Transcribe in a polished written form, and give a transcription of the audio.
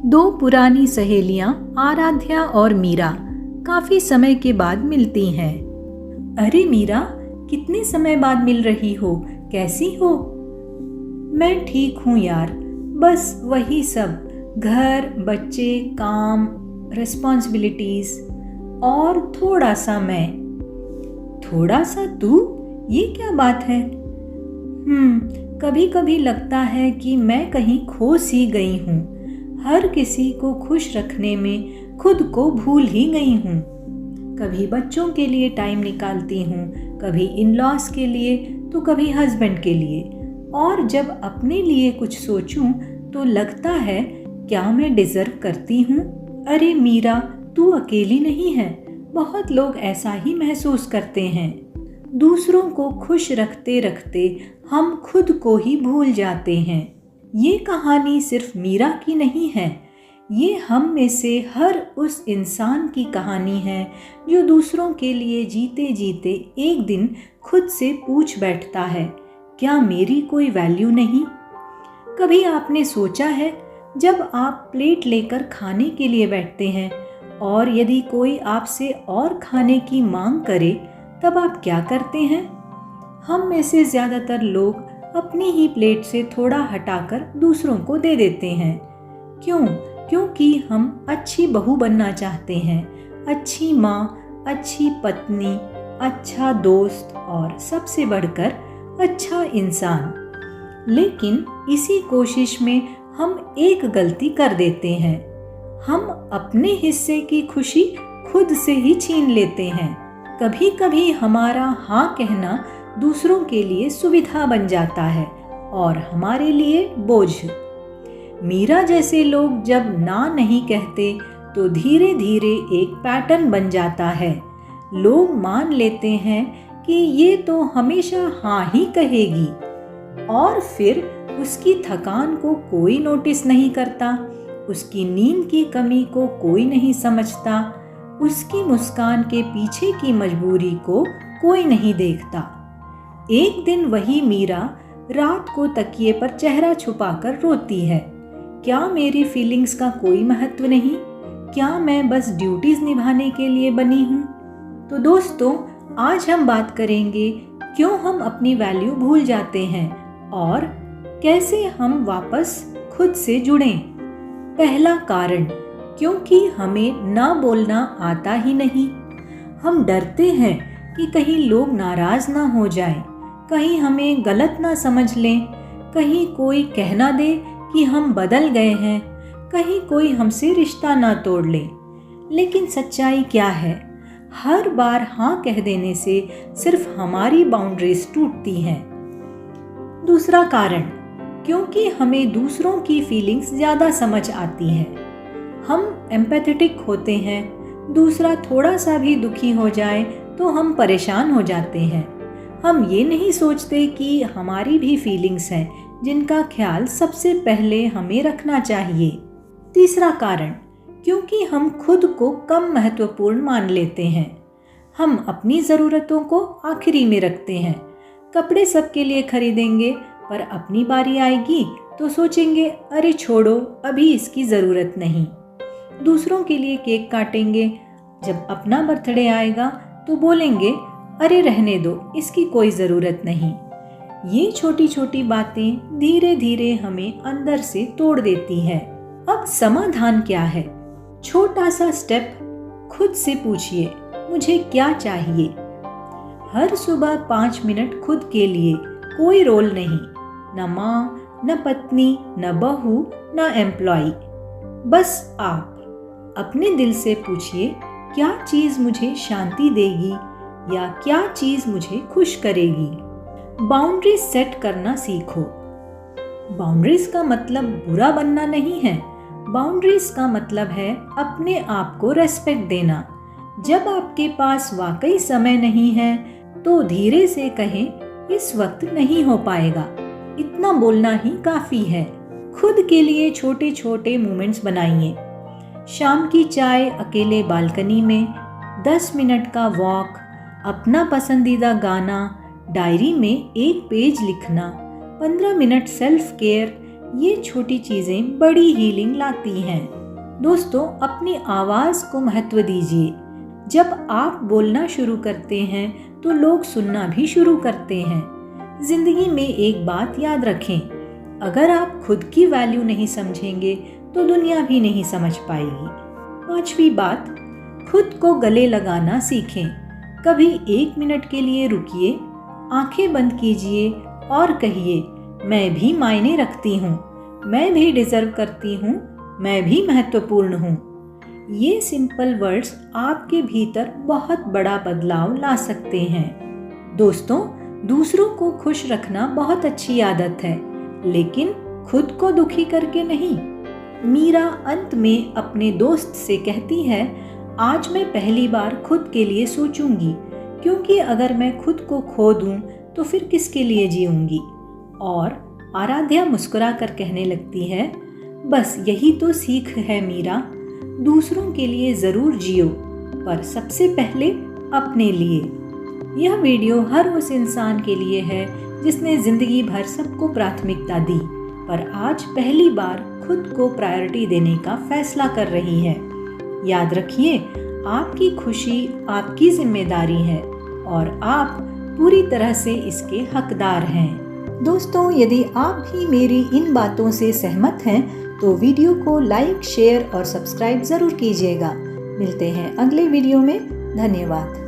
दो पुरानी सहेलियां आराध्या और मीरा काफी समय के बाद मिलती हैं। अरे मीरा, कितने समय बाद मिल रही हो, कैसी हो? मैं ठीक हूँ यार, बस वही सब, घर, बच्चे, काम, रिस्पॉन्सिबिलिटीज और थोड़ा सा मैं। थोड़ा सा तू? ये क्या बात है? कभी कभी लगता है कि मैं कहीं खो सी गई हूँ। हर किसी को खुश रखने में खुद को भूल ही गई हूँ। कभी बच्चों के लिए टाइम निकालती हूँ, कभी इन लॉज के लिए तो कभी हस्बैंड के लिए। और जब अपने लिए कुछ सोचूं तो लगता है, क्या मैं डिजर्व करती हूँ? अरे मीरा, तू अकेली नहीं है, बहुत लोग ऐसा ही महसूस करते हैं। दूसरों को खुश रखते रखते हम खुद को ही भूल जाते हैं। ये कहानी सिर्फ मीरा की नहीं है, ये हम में से हर उस इंसान की कहानी है जो दूसरों के लिए जीते जीते एक दिन खुद से पूछ बैठता है, क्या मेरी कोई वैल्यू नहीं? कभी आपने सोचा है, जब आप प्लेट लेकर खाने के लिए बैठते हैं और यदि कोई आपसे और खाने की मांग करे, तब आप क्या करते हैं? हम में से ज़्यादातर लोग अपनी ही प्लेट से थोड़ा हटाकर दूसरों को दे देते हैं। क्यों? क्योंकि हम अच्छी बहू बनना चाहते हैं, अच्छी माँ, अच्छी पत्नी, अच्छा दोस्त और सबसे बढ़कर अच्छा इंसान। लेकिन इसी कोशिश में हम एक गलती कर देते हैं। हम अपने हिस्से की खुशी खुद से ही छीन लेते हैं। कभी कभी हमारा हाँ कहना दूसरों के लिए सुविधा बन जाता है और हमारे लिए बोझ। मीरा जैसे लोग जब ना नहीं कहते तो धीरे धीरे एक पैटर्न बन जाता है। लोग मान लेते हैं कि ये तो हमेशा हाँ ही कहेगी, और फिर उसकी थकान को कोई नोटिस नहीं करता, उसकी नींद की कमी को कोई नहीं समझता, उसकी मुस्कान के पीछे की मजबूरी को कोई नहीं देखता। एक दिन वही मीरा रात को तकिए पर चेहरा छुपाकर रोती है, क्या मेरी फीलिंग्स का कोई महत्व नहीं? क्या मैं बस ड्यूटीज निभाने के लिए बनी हूँ? तो दोस्तों, आज हम बात करेंगे क्यों हम अपनी वैल्यू भूल जाते हैं और कैसे हम वापस खुद से जुड़ें। पहला कारण, क्योंकि हमें ना बोलना आता ही नहीं। हम डरते हैं कि कहीं लोग नाराज ना हो जाएं, कहीं हमें गलत ना समझ लें, कहीं कोई कहना दे कि हम बदल गए हैं, कहीं कोई हमसे रिश्ता ना तोड़ ले। लेकिन सच्चाई क्या है? हर बार हाँ कह देने से सिर्फ हमारी बाउंड्रीज टूटती हैं। दूसरा कारण, क्योंकि हमें दूसरों की फीलिंग्स ज़्यादा समझ आती हैं। हम एम्पैथेटिक होते हैं, दूसरा थोड़ा सा भी दुखी हो जाए तो हम परेशान हो जाते हैं। हम ये नहीं सोचते कि हमारी भी फीलिंग्स हैं जिनका ख्याल सबसे पहले हमें रखना चाहिए। तीसरा कारण, क्योंकि हम खुद को कम महत्वपूर्ण मान लेते हैं। हम अपनी ज़रूरतों को आखिरी में रखते हैं। कपड़े सबके लिए खरीदेंगे, पर अपनी बारी आएगी तो सोचेंगे, अरे छोड़ो, अभी इसकी ज़रूरत नहीं। दूसरों के लिए केक काटेंगे, जब अपना बर्थडे आएगा तो बोलेंगे, अरे रहने दो, इसकी कोई ज़रूरत नहीं। ये छोटी छोटी बातें धीरे धीरे हमें अंदर से तोड़ देती हैं। अब समाधान क्या है? छोटा सा स्टेप, खुद से पूछिए, मुझे क्या चाहिए? हर सुबह 5 मिनट खुद के लिए, कोई रोल नहीं, न माँ, न पत्नी, न बहू, न एम्प्लॉय, बस आप। अपने दिल से पूछिए, क्या चीज़ मुझे शांति देगी या क्या चीज़ मुझे खुश करेगी? बाउंड्रीज सेट करना सीखो। बाउंड्रीज का मतलब बुरा बनना नहीं है। बाउंड्रीज का मतलब है अपने आप को रेस्पेक्ट देना। जब आपके पास वाकई समय नहीं है तो धीरे से कहें, इस वक्त नहीं हो पाएगा। इतना बोलना ही काफ़ी है। खुद के लिए छोटे छोटे मोमेंट्स बनाइए। शाम की चाय अकेले बालकनी में, 10 मिनट का वॉक, अपना पसंदीदा गाना, डायरी में एक पेज लिखना, 15 मिनट सेल्फ केयर ये छोटी चीजें बड़ी हीलिंग लाती हैं। दोस्तों, अपनी आवाज को महत्व दीजिए। जब आप बोलना शुरू करते हैं तो लोग सुनना भी शुरू करते हैं। जिंदगी में एक बात याद रखें, अगर आप खुद की वैल्यू नहीं समझेंगे तो दुनिया भी नहीं समझ पाएगी। 5वीं बात, खुद को गले लगाना सीखें। कभी 1 मिनट के लिए रुकिए, आंखें बंद कीजिए और कहिए, मैं भी मायने रखती हूँ, मैं भी डिजर्व करती हूँ, मैं भी महत्वपूर्ण हूँ। ये सिंपल वर्ड्स आपके भीतर बहुत बड़ा बदलाव ला सकते हैं। दोस्तों, दूसरों को खुश रखना बहुत अच्छी आदत है, लेकिन खुद को दुखी करके नहीं। मीरा अंत में अपने दोस्त से कहती है, आज मैं पहली बार खुद के लिए सोचूंगी, क्योंकि अगर मैं खुद को खो दूं तो फिर किसके लिए जीऊंगी। और आराध्या मुस्कुरा कर कहने लगती है, बस यही तो सीख है मीरा, दूसरों के लिए ज़रूर जियो, पर सबसे पहले अपने लिए। यह वीडियो हर उस इंसान के लिए है जिसने ज़िंदगी भर सबको प्राथमिकता दी, पर आज पहली बार खुद को प्रायोरिटी देने का फैसला कर रही है। याद रखिए, आपकी खुशी आपकी जिम्मेदारी है और आप पूरी तरह से इसके हकदार हैं। दोस्तों, यदि आप भी मेरी इन बातों से सहमत हैं तो वीडियो को लाइक, शेयर और सब्सक्राइब ज़रूर कीजिएगा। मिलते हैं अगले वीडियो में। धन्यवाद।